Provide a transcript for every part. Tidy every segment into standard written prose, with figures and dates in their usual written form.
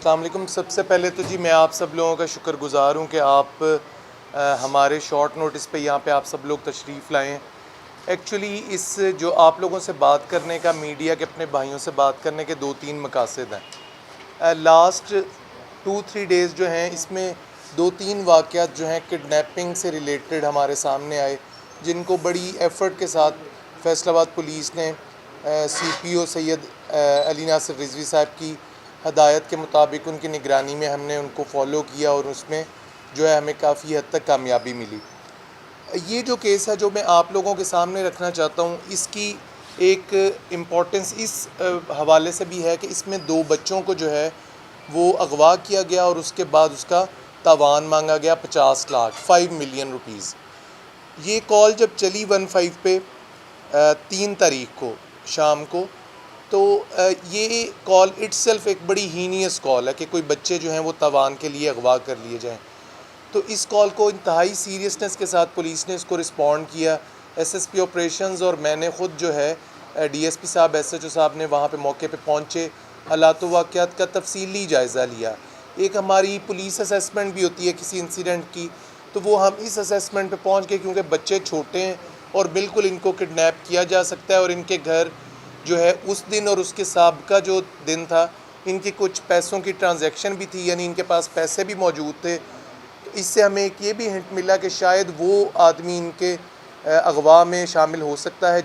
السلام علیکم۔ سب سے پہلے تو جی میں آپ سب لوگوں کا شکر گزار ہوں کہ آپ ہمارے شارٹ نوٹس پہ یہاں پہ آپ سب لوگ تشریف لائیں۔ ایکچولی اس جو آپ لوگوں سے بات کرنے کا، میڈیا کے اپنے بھائیوں سے بات کرنے کے 2-3 مقاصد ہیں۔ لاسٹ 2-3 ڈیز جو ہیں اس میں 2-3 واقعات جو ہیں کڈنیپنگ سے ریلیٹڈ ہمارے سامنے آئے، جن کو بڑی ایفرٹ کے ساتھ فیصل آباد پولیس نے سی پی او سید علی ناصر رضوی صاحب کی ہدایت کے مطابق ان کی نگرانی میں ہم نے ان کو فالو کیا، اور اس میں جو ہے ہمیں کافی حد تک کامیابی ملی۔ یہ جو کیس ہے جو میں آپ لوگوں کے سامنے رکھنا چاہتا ہوں، اس کی ایک امپورٹنس اس حوالے سے بھی ہے کہ اس میں 2 بچوں کو جو ہے وہ اغوا کیا گیا، اور اس کے بعد اس کا تاوان مانگا گیا 50 لاکھ 5 ملین روپیز۔ یہ کال جب چلی 15 پہ 3 تاریخ کو شام کو، تو یہ کال اٹ سیلف ایک بڑی ہینیس کال ہے کہ کوئی بچے جو ہیں وہ تاوان کے لیے اغوا کر لیے جائیں۔ تو اس کال کو انتہائی سیریسنس کے ساتھ پولیس نے اس کو رسپونڈ کیا۔ ایس ایس پی آپریشنز اور میں نے خود جو ہے ڈی ایس پی صاحب، ایس ایچ او صاحب نے وہاں پہ موقع پہ پہنچے، حالات و واقعات کا تفصیلی جائزہ لیا۔ ایک ہماری پولیس اسیسمنٹ بھی ہوتی ہے کسی انسیڈنٹ کی، تو وہ ہم اس اسیسمنٹ پہ پہنچ گئے کیونکہ بچے چھوٹے ہیں اور بالکل ان کو کڈنیپ کیا جا سکتا ہے، اور ان کے گھر جو ہے اس دن اور اس کے سابقہ جو دن تھا، ان کی کچھ پیسوں کی ٹرانزیکشن بھی تھی، یعنی ان کے پاس پیسے بھی موجود تھے۔ اس سے ہمیں ایک یہ بھی ہنٹ ملا کہ شاید وہ آدمی ان کے اغوا میں شامل ہو سکتا ہے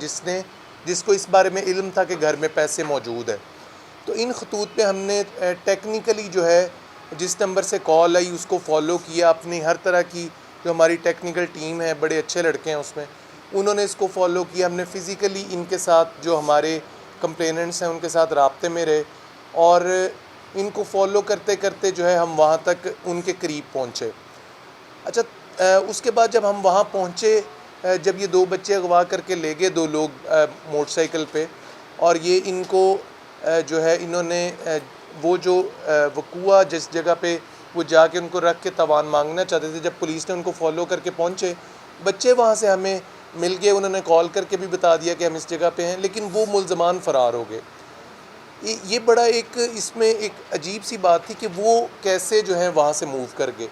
جس کو اس بارے میں علم تھا کہ گھر میں پیسے موجود ہیں۔ تو ان خطوط پہ ہم نے ٹیکنیکلی جو ہے جس نمبر سے کال آئی اس کو فالو کیا، اپنی ہر طرح کی جو ہماری ٹیکنیکل ٹیم ہے، بڑے اچھے لڑکے ہیں اس میں، انہوں نے اس کو فالو کیا۔ ہم نے فزیکلی ان کے ساتھ جو ہمارے کمپلیننٹس ہیں ان کے ساتھ رابطے میں رہے، اور ان کو فالو کرتے کرتے جو ہے ہم وہاں تک ان کے قریب پہنچے۔ اچھا، اس کے بعد جب ہم وہاں پہنچے، جب یہ 2 بچے اغوا کر کے لے گئے 2 لوگ موٹر سائیکل پہ، اور یہ ان کو جو ہے انہوں نے وہ جو وقوع جس جگہ پہ وہ جا کے ان کو رکھ کے تاوان مانگنا چاہتے تھے، جب پولیس نے ان کو فالو کر کے پہنچے، بچے وہاں سے ہمیں مل گئے۔ انہوں نے کال کر کے بھی بتا دیا کہ ہم اس جگہ پہ ہیں، لیکن وہ ملزمان فرار ہو گئے۔ یہ بڑا ایک اس میں ایک عجیب سی بات تھی کہ وہ کیسے جو ہے وہاں سے موو کر گئے۔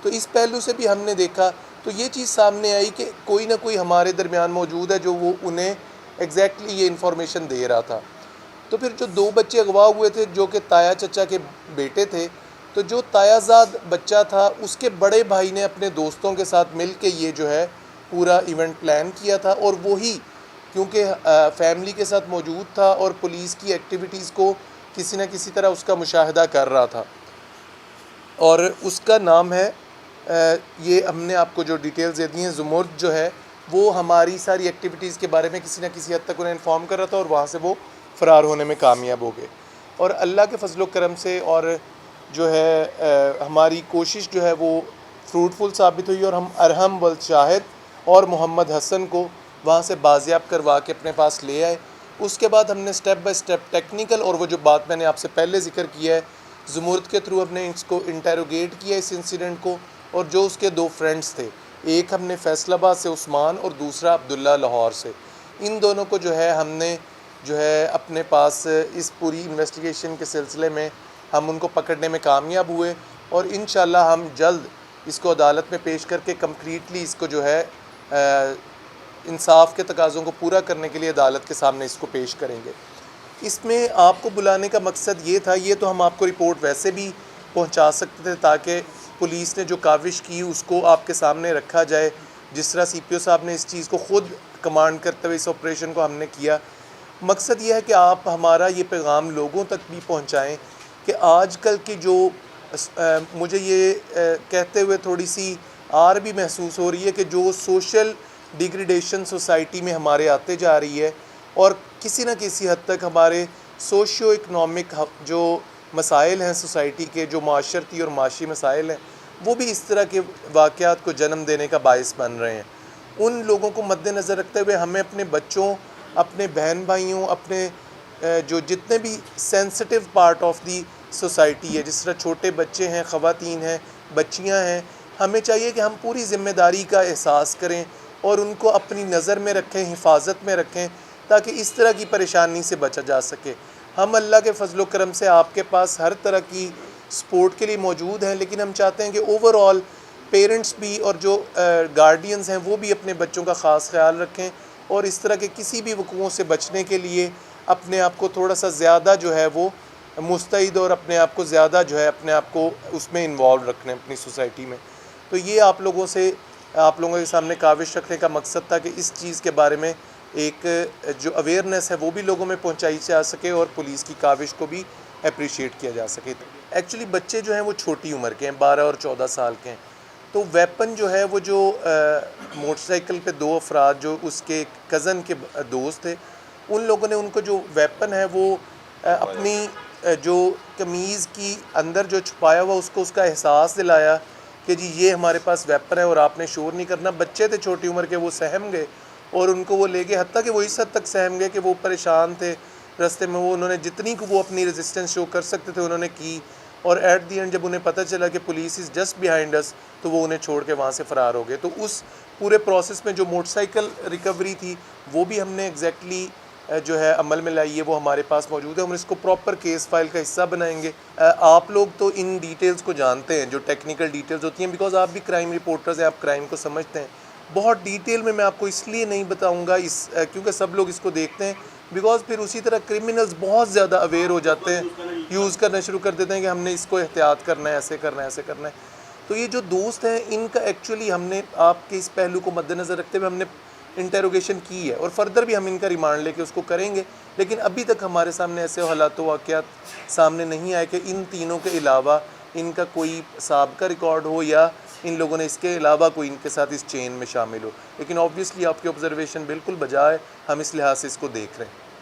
تو اس پہلو سے بھی ہم نے دیکھا، تو یہ چیز سامنے آئی کہ کوئی نہ کوئی ہمارے درمیان موجود ہے جو وہ انہیں ایگزیکٹلی یہ انفارمیشن دے رہا تھا۔ تو پھر جو 2 بچے اغوا ہوئے تھے جو کہ تایا چچا کے بیٹے تھے، تو جو تایا زاد بچہ تھا اس کے بڑے بھائی نے اپنے دوستوں کے ساتھ مل کے یہ جو ہے پورا ایونٹ پلان کیا تھا، اور وہی کیونکہ فیملی کے ساتھ موجود تھا اور پولیس کی ایکٹیویٹیز کو کسی نہ کسی طرح اس کا مشاہدہ کر رہا تھا، اور اس کا نام ہے یہ ہم نے آپ کو جو ڈیٹیلز دے دی ہیں، زمرد جو ہے وہ ہماری ساری ایکٹیویٹیز کے بارے میں کسی نہ کسی حد تک انہیں انفارم کر رہا تھا، اور وہاں سے وہ فرار ہونے میں کامیاب ہو گئے۔ اور اللہ کے فضل و کرم سے اور جو ہے ہماری کوشش جو ہے وہ فروٹفل ثابت ہوئی، اور ہم ارحم والشاہد اور محمد حسن کو وہاں سے بازیاب کروا کے اپنے پاس لے آئے۔ اس کے بعد ہم نے سٹیپ بائی سٹیپ ٹیکنیکل، اور وہ جو بات میں نے آپ سے پہلے ذکر کیا ہے، زمرد کے تھرو ہم نے اس کو انٹیروگیٹ کیا اس انسیڈنٹ کو، اور جو اس کے 2 فرینڈز تھے، ایک ہم نے فیصل آباد سے عثمان اور دوسرا عبداللہ لاہور سے، ان دونوں کو جو ہے ہم نے جو ہے اپنے پاس اس پوری انویسٹیگیشن کے سلسلے میں ہم ان کو پکڑنے میں کامیاب ہوئے، اور انشاءاللہ ہم جلد اس کو عدالت میں پیش کر کے کمپلیٹلی اس کو جو ہے انصاف کے تقاضوں کو پورا کرنے کے لیے عدالت کے سامنے اس کو پیش کریں گے۔ اس میں آپ کو بلانے کا مقصد یہ تھا، یہ تو ہم آپ کو رپورٹ ویسے بھی پہنچا سکتے تھے تاکہ پولیس نے جو کاوش کی اس کو آپ کے سامنے رکھا جائے، جس طرح سی پی او صاحب نے اس چیز کو خود کمانڈ کرتے ہوئے اس آپریشن کو ہم نے کیا۔ مقصد یہ ہے کہ آپ ہمارا یہ پیغام لوگوں تک بھی پہنچائیں کہ آج کل کی جو مجھے یہ کہتے ہوئے تھوڑی سی آر بھی محسوس ہو رہی ہے کہ جو سوشل ڈیگریڈیشن سوسائٹی میں ہمارے آتے جا رہی ہے، اور کسی نہ کسی حد تک ہمارے سوشیو اکنامک جو مسائل ہیں سوسائٹی کے، جو معاشرتی اور معاشی مسائل ہیں، وہ بھی اس طرح کے واقعات کو جنم دینے کا باعث بن رہے ہیں۔ ان لوگوں کو مد نظر رکھتے ہوئے ہمیں اپنے بچوں، اپنے بہن بھائیوں، اپنے جو جتنے بھی sensitive part of the society ہے، جس طرح چھوٹے بچے ہیں، خواتین ہیں، بچیاں ہیں، ہمیں چاہیے کہ ہم پوری ذمہ داری کا احساس کریں اور ان کو اپنی نظر میں رکھیں، حفاظت میں رکھیں، تاکہ اس طرح کی پریشانی سے بچا جا سکے۔ ہم اللہ کے فضل و کرم سے آپ کے پاس ہر طرح کی سپورٹ کے لیے موجود ہیں، لیکن ہم چاہتے ہیں کہ اوور آل پیرنٹس بھی اور جو گارڈینز ہیں وہ بھی اپنے بچوں کا خاص خیال رکھیں، اور اس طرح کے کسی بھی وقوعوں سے بچنے کے لیے اپنے آپ کو تھوڑا سا زیادہ جو ہے وہ مستعد اور اپنے آپ کو زیادہ جو ہے اپنے آپ کو اس میں انوالو رکھنے اپنی سوسائٹی میں. تو یہ آپ لوگوں کے سامنے کاوش رکھنے کا مقصد تھا کہ اس چیز کے بارے میں ایک جو اویئرنیس ہے وہ بھی لوگوں میں پہنچائی جا سکے اور پولیس کی کاوش کو بھی اپریشیٹ کیا جا سکے. ایکچولی بچے جو ہیں وہ چھوٹی عمر کے ہیں، 12 اور 14 سال کے ہیں. تو ویپن جو ہے وہ جو موٹر سائیکل پہ 2 افراد جو اس کے کزن کے دوست تھے، ان لوگوں نے ان کو جو ویپن ہے وہ اپنی جو قمیض کی اندر جو چھپایا ہوا اس کا احساس دلایا کہ جی یہ ہمارے پاس ویپن ہے اور آپ نے شور نہیں کرنا. بچے تھے چھوٹی عمر کے، وہ سہم گئے اور ان کو وہ لے گئے، حتیٰ کہ وہ اس حد تک سہم گئے کہ وہ پریشان تھے رستے میں. انہوں نے جتنی کو وہ اپنی ریزسٹنس شو کر سکتے تھے انہوں نے کی، اور ایٹ دی اینڈ جب انہیں پتہ چلا کہ پولیس از جسٹ بیہائنڈ اس تو وہ انہیں چھوڑ کے وہاں سے فرار ہو گئے. تو اس پورے پروسیس میں جو موٹر سائیکل ریکوری تھی وہ بھی ہم نے ایگزیکٹلی جو ہے عمل میں لائی ہے، وہ ہمارے پاس موجود ہے. ہم اس کو پراپر کیس فائل کا حصہ بنائیں گے. آپ لوگ تو ان ڈیٹیلز کو جانتے ہیں جو ٹیکنیکل ڈیٹیلز ہوتی ہیں، بیکاز آپ بھی کرائم رپورٹرز ہیں، آپ کرائم کو سمجھتے ہیں. بہت ڈیٹیل میں آپ کو اس لیے نہیں بتاؤں گا کیونکہ سب لوگ اس کو دیکھتے ہیں، بیکاز پھر اسی طرح کرمنلز بہت زیادہ اویئر ہو جاتے ہیں، یوز کرنا شروع کر دیتے ہیں کہ ہم نے اس کو احتیاط کرنا ہے، ایسے کرنا ہے، ایسے کرنا ہے. تو یہ جو دوست ہیں ان کا ایکچولی ہم نے آپ کے اس پہلو کو مد نظر رکھتے ہوئے ہم نے انٹیروگیشن کی ہے، اور فردر بھی ہم ان کا ریمانڈ لے کے اس کو کریں گے. لیکن ابھی تک ہمارے سامنے ایسے حالات و واقعات سامنے نہیں آئے کہ ان تینوں کے علاوہ ان کا کوئی سابقہ ریکارڈ ہو یا ان لوگوں نے اس کے علاوہ کوئی ان کے ساتھ اس چین میں شامل ہو. لیکن آبویسلی آپ کی آبزرویشن بالکل بجا ہے، ہم اس لحاظ سے اس کو دیکھ رہے ہیں.